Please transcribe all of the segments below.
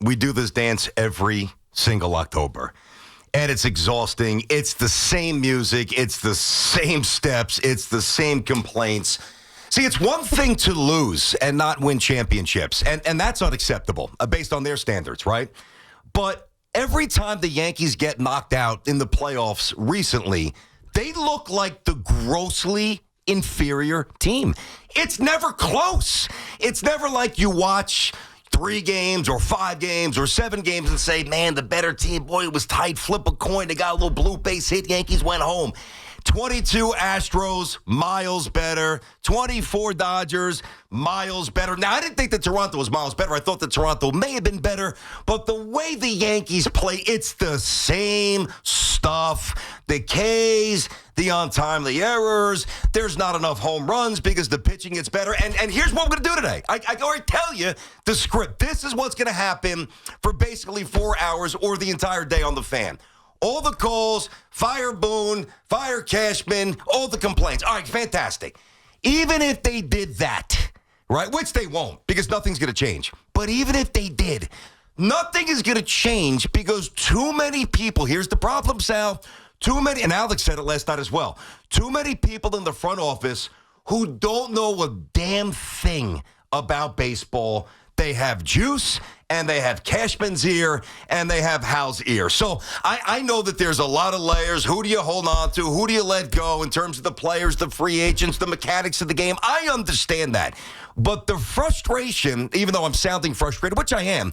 we do this dance every single October. And it's exhausting. It's the same music. It's the same steps. It's the same complaints. See, it's one thing to lose and not win championships, and that's unacceptable based on their standards, right? But every time the Yankees get knocked out in the playoffs recently, they look like the grossly inferior team. It's never close. It's never like you watch 3 games or 5 games or 7 games and say, man, the better team, boy, it was tight, flip a coin, they got a little blue base hit, Yankees went home. 22 Astros, miles better. 24 Dodgers, miles better. Now, I didn't think that Toronto was miles better. I thought that Toronto may have been better. But the way the Yankees play, it's the same stuff. The Ks, the untimely errors. There's not enough home runs because the pitching gets better. And here's what we're going to do today. I can already tell you the script. This is what's going to happen for basically 4 hours or the entire day on the Fan. All the calls, fire Boone, fire Cashman, all the complaints. All right, fantastic. Even if they did that, right, which they won't because nothing's going to change. But even if they did, nothing is going to change because too many people, here's the problem, Sal, too many, and Alex said it last night as well, too many people in the front office who don't know a damn thing about baseball. They have juice, and they have Cashman's ear, and they have Hal's ear. So I know that there's a lot of layers. Who do you hold on to? Who do you let go in terms of the players, the free agents, the mechanics of the game? I understand that. But the frustration, even though I'm sounding frustrated, which I am,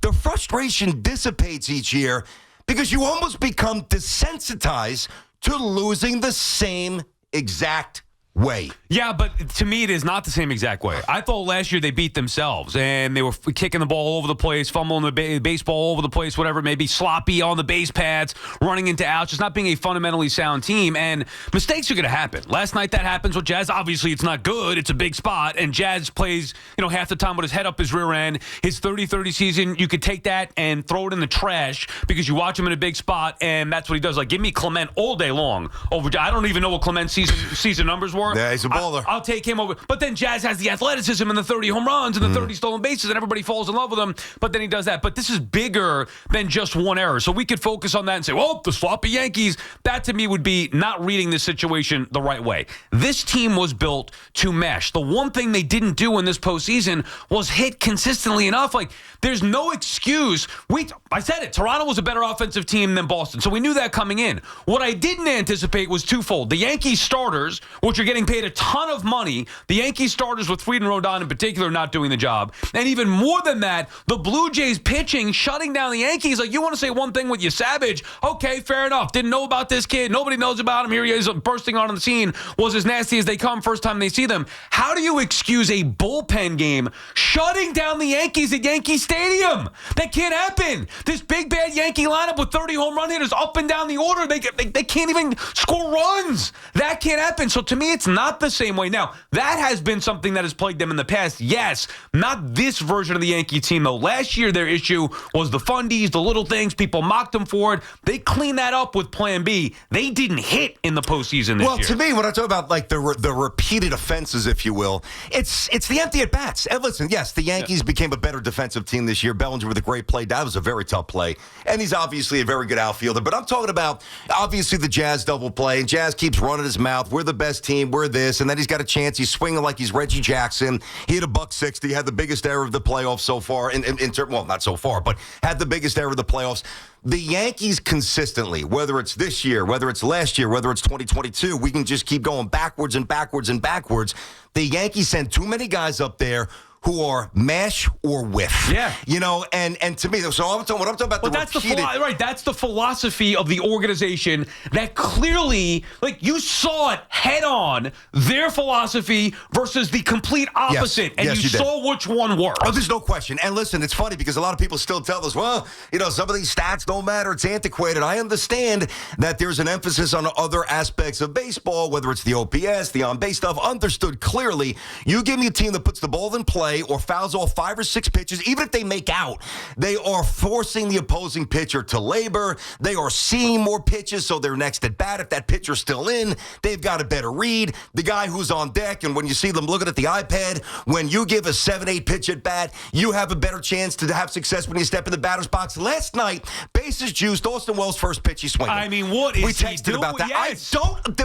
the frustration dissipates each year because you almost become desensitized to losing the same exact way. Yeah, but to me, it is not the same exact way. I thought last year they beat themselves, and they were kicking the ball all over the place, fumbling the baseball all over the place, whatever it may be, sloppy on the base pads, running into outs, just not being a fundamentally sound team, and mistakes are going to happen. Last night that happens with Jazz. Obviously, it's not good. It's a big spot, and Jazz plays, half the time with his head up his rear end. His 30-30 season, you could take that and throw it in the trash because you watch him in a big spot, and that's what he does. Like, give me Clement all day long over. I don't even know what Clement's season numbers were. Yeah, he's a baller. I'll take him over. But then Jazz has the athleticism and the 30 home runs and the 30 stolen bases, and everybody falls in love with him. But then he does that. But this is bigger than just one error. So we could focus on that and say, well, the sloppy Yankees. That to me would be not reading this situation the right way. This team was built to mesh. The one thing they didn't do in this postseason was hit consistently enough. Like, there's no excuse. I said it. Toronto was a better offensive team than Boston. So we knew that coming in. What I didn't anticipate was twofold. The Yankees starters, which are getting paid a ton of money, the Yankees starters with Fried and Rodon in particular not doing the job. And even more than that, the Blue Jays pitching, shutting down the Yankees. Like, you want to say one thing with you, Savage. Okay, fair enough. Didn't know about this kid. Nobody knows about him. Here he is bursting on the scene. Was as nasty as they come first time they see them. How do you excuse a bullpen game shutting down the Yankees at Yankee Stadium? That can't happen. This big, bad Yankee lineup with 30 home run hitters up and down the order, they can't even score runs. That can't happen. So to me, it's not the same way. Now, that has been something that has plagued them in the past. Yes, not this version of the Yankee team, though. Last year, their issue was the fundies, the little things. People mocked them for it. They cleaned that up with Plan B. They didn't hit in the postseason this year. Well, to me, when I talk about like the repeated offenses, if you will, it's the empty at bats. And listen, yes, the Yankees became a better defensive team this year. Bellinger with a great play. That was a very tough play. And he's obviously a very good outfielder. But I'm talking about, obviously, the Jazz double play. And Jazz keeps running his mouth. We're the best team. We're this. And then he's got a chance. He's swinging like he's Reggie Jackson. He hit $160. Had the biggest error of the playoffs so far. Well, not so far, but had the biggest error of the playoffs. The Yankees consistently, whether it's this year, whether it's last year, whether it's 2022, we can just keep going backwards and backwards and backwards. The Yankees send too many guys up there who are mash or whiff. Yeah. And to me, so what I'm talking about, that's the philosophy of the organization that clearly, like, you saw it head on, their philosophy versus the complete opposite. Yes. And you saw which one worked. Oh, there's no question. And listen, it's funny because a lot of people still tell us, well, some of these stats don't matter. It's antiquated. I understand that there's an emphasis on other aspects of baseball, whether it's the OPS, the on-base stuff, understood clearly. You give me a team that puts the ball in play, play or fouls off 5 or 6 pitches, even if they make out, they are forcing the opposing pitcher to labor. They are seeing more pitches, so they're next at bat. If that pitcher's still in, they've got a better read. The guy who's on deck, and when you see them looking at the iPad, when you give a 7-8 pitch at bat, you have a better chance to have success when you step in the batter's box. Last night, bases juiced, Austin Wells' first pitch, he swung. I mean, what is we texted he doing? about that. Yes.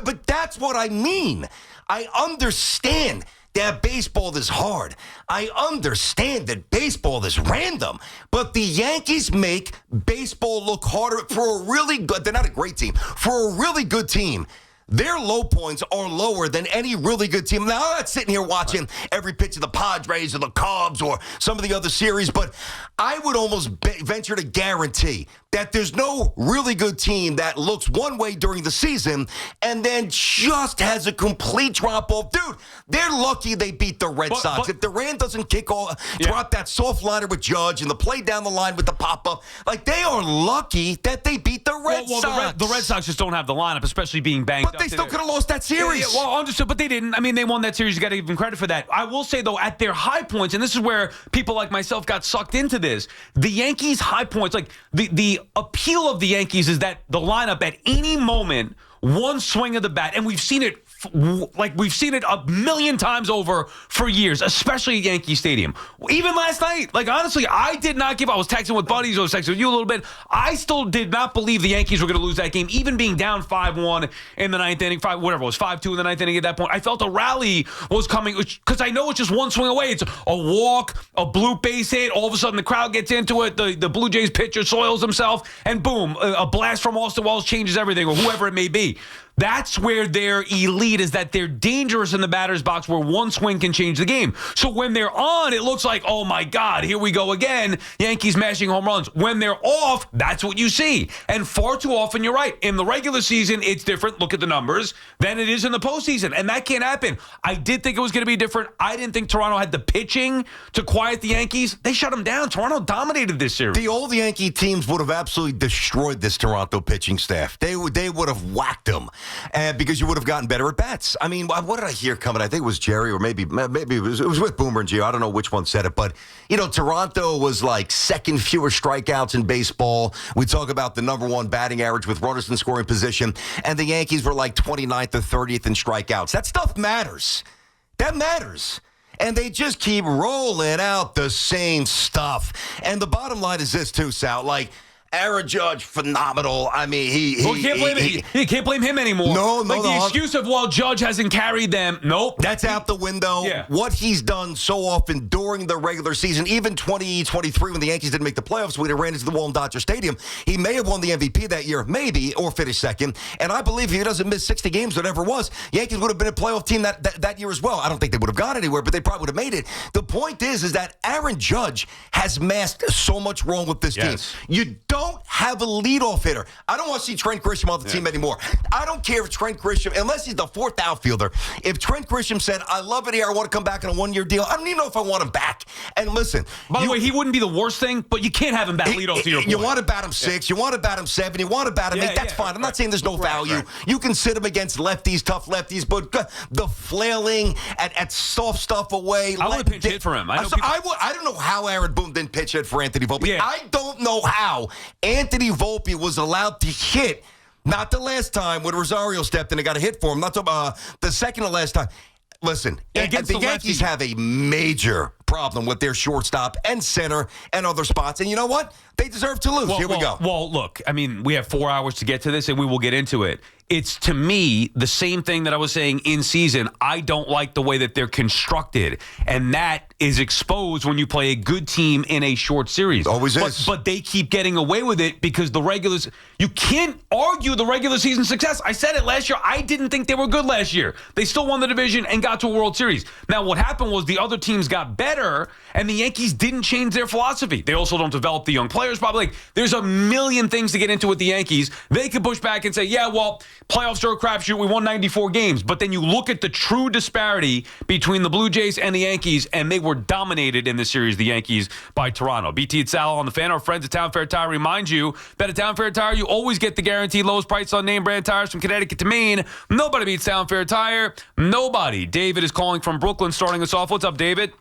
But that's what I mean. I understand that baseball is hard. I understand that baseball is random. But the Yankees make baseball look harder for a really good, they're not a great team, for a really good team. Their low points are lower than any really good team. Now, I'm not sitting here watching every pitch of the Padres or the Cubs or some of the other series, but I would almost venture to guarantee that there's no really good team that looks one way during the season and then just has a complete drop-off. Dude, they're lucky they beat the Red Sox. If Durant doesn't drop that soft liner with Judge and the play down the line with the pop-up, like they are lucky that they beat the Red Sox. The Red Sox just don't have the lineup, especially being banged up. But they still could have lost that series. Yeah, well, understood, but they didn't. I mean, they won that series. You got to give them credit for that. I will say, though, at their high points, and this is where people like myself got sucked into this, the Yankees' high points, like the appeal of the Yankees is that the lineup at any moment, one swing of the bat, and we've seen it a million times over for years, especially at Yankee Stadium. Even last night, like honestly, I did not give. I was texting with buddies, I was texting with you a little bit. I still did not believe the Yankees were going to lose that game, even being down 5-1 in the ninth inning, 5-2 in the ninth inning. At that point, I felt a rally was coming because I know it's just one swing away. It's a walk, a blue base hit. All of a sudden, the crowd gets into it. The Blue Jays pitcher soils himself, and boom, a blast from Austin Wells changes everything, or whoever it may be. That's where they're elite, is that they're dangerous in the batter's box where one swing can change the game. So when they're on, it looks like, oh my God, here we go again. Yankees mashing home runs. When they're off, that's what you see. And far too often, you're right. In the regular season, it's different. Look at the numbers than it is in the postseason. And that can't happen. I did think it was going to be different. I didn't think Toronto had the pitching to quiet the Yankees. They shut them down. Toronto dominated this series. The old Yankee teams would have absolutely destroyed this Toronto pitching staff. They would have whacked them. Because you would have gotten better at bats. I mean, what did I hear coming? I think it was Jerry, or maybe it was with Boomer and Gio. I don't know which one said it, but Toronto was like second fewest strikeouts in baseball. We talk about the number one batting average with runners in scoring position, and the Yankees were like 29th or 30th in strikeouts. That stuff matters. That matters. And they just keep rolling out the same stuff. And the bottom line is this too, Sal. Like, Aaron Judge, phenomenal. I mean, you can't blame him anymore. No. The excuse of, well, Judge hasn't carried them. Nope. That's out the window. Yeah. What he's done so often during the regular season, even 2023 when the Yankees didn't make the playoffs, when they ran into the wall in Dodger Stadium, he may have won the MVP that year, maybe, or finished second. And I believe if he doesn't miss 60 games, whatever it was, Yankees would have been a playoff team that year as well. I don't think they would have gone anywhere, but they probably would have made it. The point is that Aaron Judge has masked so much wrong with this team. You don't have a leadoff hitter. I don't want to see Trent Grisham on the team anymore. I don't care if Trent Grisham, unless he's the fourth outfielder, if Trent Grisham said, I love it here, I want to come back on a one-year deal, I don't even know if I want him back. And listen. By the way, he wouldn't be the worst thing, but you can't have him back leadoff to your point. You want to bat him 6, you want to bat him 7, you want to bat him 8, that's fine. I'm not saying there's no value. Right. You can sit him against lefties, tough lefties, but the flailing at soft stuff away. I would pinch hit for him. I don't know how Aaron Boone didn't pitch hit for Anthony Volpe. Yeah. I don't know how Anthony Volpe was allowed to hit, not the last time when Rosario stepped in and got a hit for him, not the second to last time. Listen, the Yankees have a major problem with their shortstop and center and other spots. And you know what? They deserve to lose. Here we go. Well, look, I mean, we have 4 hours to get to this, and we will get into it. It's, to me, the same thing that I was saying in season. I don't like the way that they're constructed, and that is exposed when you play a good team in a short series. Always is. But they keep getting away with it because you can't argue the regular season success. I said it last year. I didn't think they were good last year. They still won the division and got to a World Series. Now, what happened was the other teams got better, and the Yankees didn't change their philosophy. They also don't develop the young players, probably. There's a million things to get into with the Yankees. They could push back and say, yeah, well, playoffs are a crapshoot. We won 94 games. But then you look at the true disparity between the Blue Jays and the Yankees, and they were dominated in this series, the Yankees, by Toronto. BT and Sal on the Fan. Our friends at Town Fair Tire remind you that at Town Fair Tire, you always get the guaranteed lowest price on name brand tires from Connecticut to Maine. Nobody beats Town Fair Tire. Nobody. David is calling from Brooklyn, starting us off. What's up, David?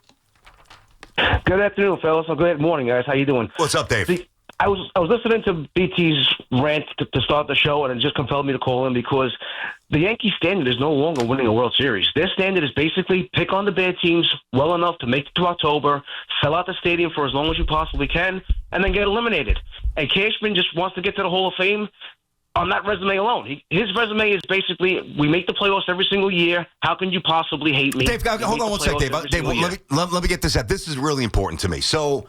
Good afternoon, fellas. Or good morning, guys. How you doing? What's up, Dave? See, I was listening to BT's rant to start the show, and it just compelled me to call in because the Yankee standard is no longer winning a World Series. Their standard is basically pick on the bad teams well enough to make it to October, sell out the stadium for as long as you possibly can, and then get eliminated. And Cashman just wants to get to the Hall of Fame on that resume alone. His resume is basically, we make the playoffs every single year. How can you possibly hate me? Dave, hold on one sec, Dave. Dave, let me get this out. This is really important to me. So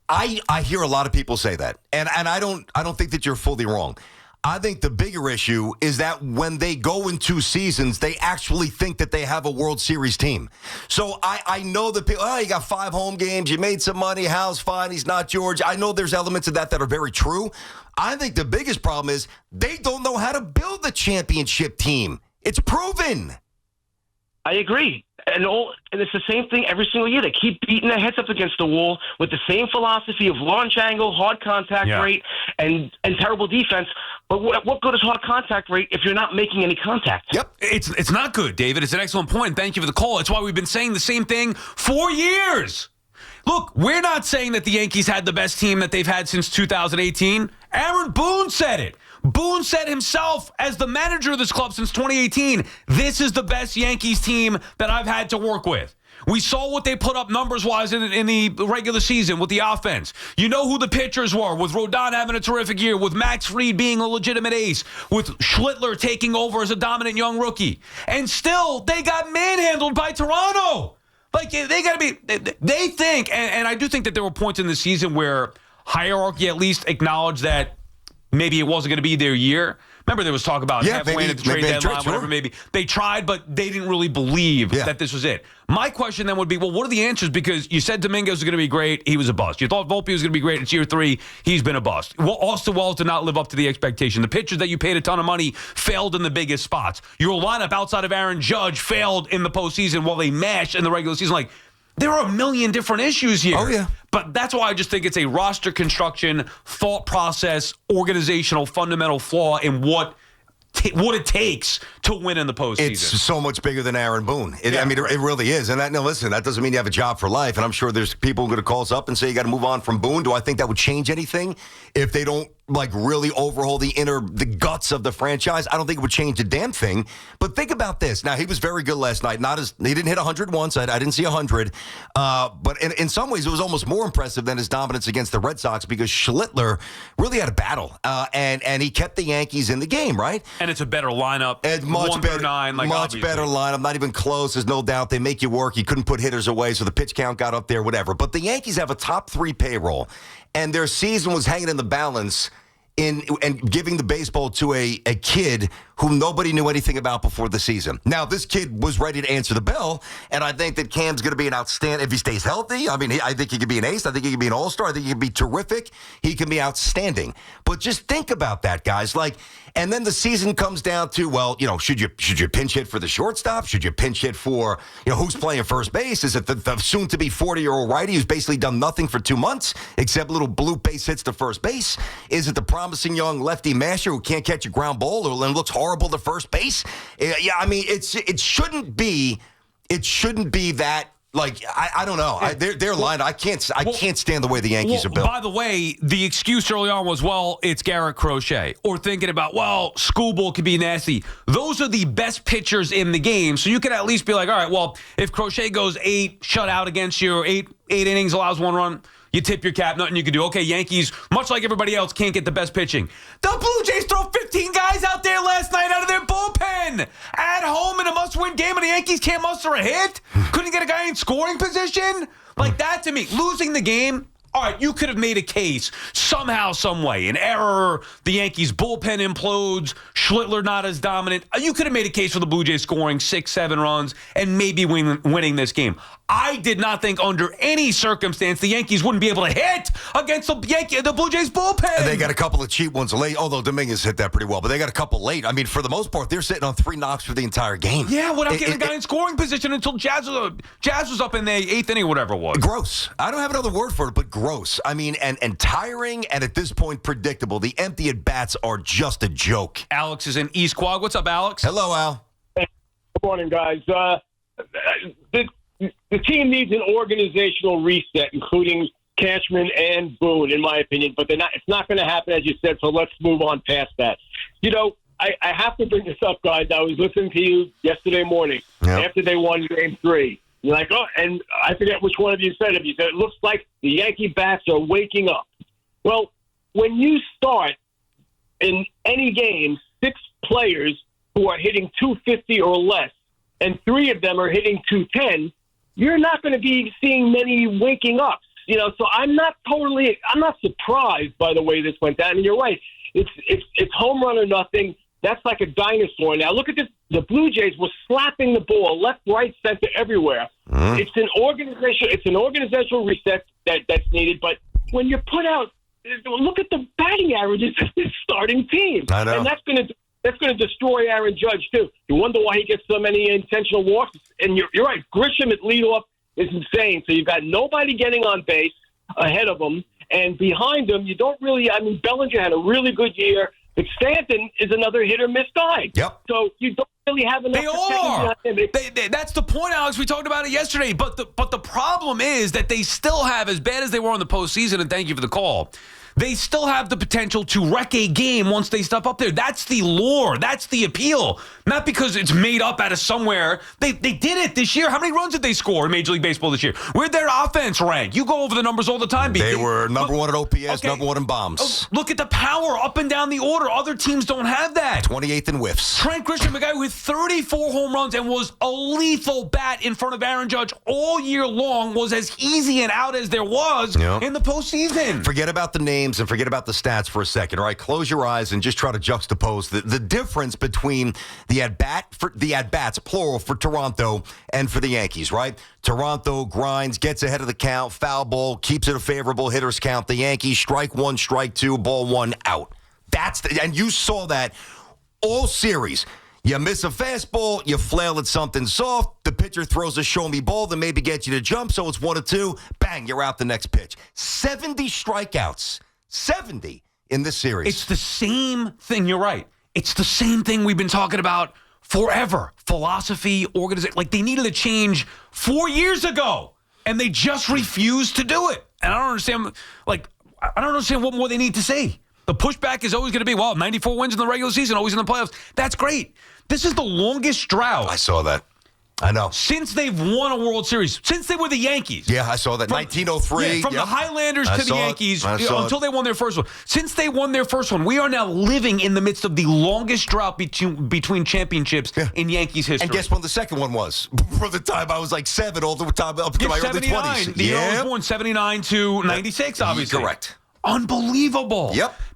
I hear a lot of people say that, and I don't think that you're fully wrong. I think the bigger issue is that when they go in 2 seasons, they actually think that they have a World Series team. So I know that people, you got 5 home games, you made some money, Hal's fine, he's not George. I know there's elements of that are very true. I think the biggest problem is they don't know how to build a championship team. It's proven. I agree. And it's the same thing every single year. They keep beating their heads up against the wall with the same philosophy of launch angle, hard contact rate, and terrible defense. But what good is hard contact rate if you're not making any contact? Yep. It's not good, David. It's an excellent point. Thank you for the call. It's why we've been saying the same thing for years. Look, we're not saying that the Yankees had the best team that they've had since 2018. Aaron Boone said it. Boone said himself, as the manager of this club since 2018, this is the best Yankees team that I've had to work with. We saw what they put up numbers-wise in the regular season with the offense. You know who the pitchers were, with Rodon having a terrific year, with Max Fried being a legitimate ace, with Schlittler taking over as a dominant young rookie. And still, they got manhandled by Toronto. Like, they got to be, they think, and I do think that there were points in the season where hierarchy at least acknowledged that maybe it wasn't going to be their year. Remember, there was talk about halfway into the trade deadline, whatever, maybe. They tried, but they didn't really believe that this was it. My question then would be, well, what are the answers? Because you said Dominguez was going to be great. He was a bust. You thought Volpe was going to be great. It's year 3. He's been a bust. Well, Austin Wells did not live up to the expectation. The pitchers that you paid a ton of money failed in the biggest spots. Your lineup outside of Aaron Judge failed in the postseason while they mashed in the regular season. Like, there are a million different issues here. Oh, yeah. But that's why I just think it's a roster construction, thought process, organizational, fundamental flaw in what it takes to win in the postseason. It's so much bigger than Aaron Boone. I mean, it really is. And listen, that doesn't mean you have a job for life. And I'm sure there's people who are going to call us up and say you got to move on from Boone. Do I think that would change anything if they don't really overhaul the guts of the franchise? I don't think it would change a damn thing. But think about this. Now, he was very good last night. He didn't hit 100 once. I didn't see 100. But in some ways, it was almost more impressive than his dominance against the Red Sox because Schlittler really had a battle. And he kept the Yankees in the game, right? And it's a better lineup. It's much better. 9, much better lineup. Not even close. There's no doubt. They make you work. He couldn't put hitters away, so the pitch count got up there, whatever. But the Yankees have a top 3 payroll, and their season was hanging in the balance and giving the baseball to a kid whom nobody knew anything about before the season. Now, this kid was ready to answer the bell, and I think that Cam's going to be an outstanding, if he stays healthy. I mean, I think he could be an ace. I think he could be an all-star. I think he could be terrific. He can be outstanding. But just think about that, guys. And then the season comes down to, should you pinch hit for the shortstop? Should you pinch hit for, who's playing first base? Is it the soon-to-be 40-year-old righty who's basically done nothing for 2 months except little blue base hits to first base? Is it the promising young lefty masher who can't catch a ground ball or looks horrible to first base? Yeah, I mean, it shouldn't be that. I don't know. They're lying. I can't stand the way the Yankees are built. By the way, the excuse early on was, it's Garrett Crochet. Or thinking about, Schoolboy could be nasty. Those are the best pitchers in the game. So you could at least be like, all right, if Crochet goes 8 shutout against you, or 8 innings, allows 1 run, you tip your cap, nothing you can do. Okay, Yankees, much like everybody else, can't get the best pitching. The Blue Jays throw 15 guys out there last night out of their bullpen at home in a must-win game, and the Yankees can't muster a hit? Couldn't get a guy in scoring position? Like that to me, losing the game. All right, you could have made a case somehow, some way. An error, the Yankees' bullpen implodes, Schlittler not as dominant. You could have made a case for the Blue Jays scoring 6-7 runs and maybe winning this game. I did not think under any circumstance the Yankees wouldn't be able to hit against the Blue Jays bullpen. And they got a couple of cheap ones late, although Dominguez hit that pretty well. But they got a couple late. I mean, for the most part, they're sitting on 3 knocks for the entire game. Yeah, without getting a guy in scoring position until Jazz was up in the 8th inning or whatever it was. Gross. I don't have another word for it, but gross. I mean, and tiring, and at this point, predictable. The empty at-bats are just a joke. Alex is in East Quad. What's up, Alex? Hello, Al. Hey, good morning, guys. the team needs an organizational reset, including Cashman and Boone, in my opinion. But it's not going to happen, as you said, so let's move on past that. I have to bring this up, guys. I was listening to you yesterday morning after they won Game 3. You're like, oh, and I forget which one of you said it. You said, it looks like the Yankee bats are waking up. Well, when you start in any game 6 players who are hitting 250 or less, and 3 of them are hitting 210, you're not going to be seeing many waking ups. So I'm not surprised by the way this went down. I mean, you're right. It's home run or nothing. That's like a dinosaur. Now look at this. The Blue Jays were slapping the ball left, right, center, everywhere. Mm-hmm. It's an organizational reset that's needed. But when you put out, look at the batting averages of this starting team. I know. And that's going to destroy Aaron Judge too. You wonder why he gets so many intentional walks. And you're right. Grisham at leadoff is insane. So you've got nobody getting on base ahead of him. And behind him, you don't really – I mean, Bellinger had a really good year. But Stanton is another hit-or-miss guy. Yep. So you don't really have enough They are. That's the point, Alex. We talked about it yesterday. But the problem is that they still have, as bad as they were in the postseason, and thank you for the call, they still have the potential to wreck a game once they step up there. That's the lure. That's the appeal. Not because it's made up out of somewhere. They did it this year. How many runs did they score in Major League Baseball this year? Where'd their offense rank? You go over the numbers all the time. They were number 1 at OPS, number 1 in bombs. Look at the power up and down the order. Other teams don't have that. 28th in whiffs. Trent Grisham, a guy with 34 home runs and was a lethal bat in front of Aaron Judge all year long, was as easy and out as there was in the postseason. Forget about the names and forget about the stats for a second. All right, close your eyes and just try to juxtapose the difference between the at-bats, plural, for Toronto and for the Yankees, right? Toronto grinds, gets ahead of the count, foul ball, keeps it a favorable hitter's count. The Yankees, strike 1, strike 2, ball 1, out. And you saw that all series. You miss a fastball, you flail at something soft, the pitcher throws a show-me ball that maybe gets you to jump, so it's 1-2, bang, you're out the next pitch. 70 strikeouts. 70 in this series. It's the same thing. You're right. It's the same thing we've been talking about forever. Philosophy, organization. Like, they needed a change 4 years ago, and they just refused to do it. And I don't understand, what more they need to say. The pushback is always going to be, 94 wins in the regular season, always in the playoffs. That's great. This is the longest drought. I saw that. I know. Since they've won a World Series. Since they were the Yankees. Yeah, I saw that. 1903. From the Highlanders to the Yankees until they won their first one. Since they won their first one, we are now living in the midst of the longest drought between championships in Yankees history. And guess when the second one was? For the time I was like 7, all the time up to my early 20s. The year I was born, 79 to 96, obviously. Correct. Unbelievable. Yep.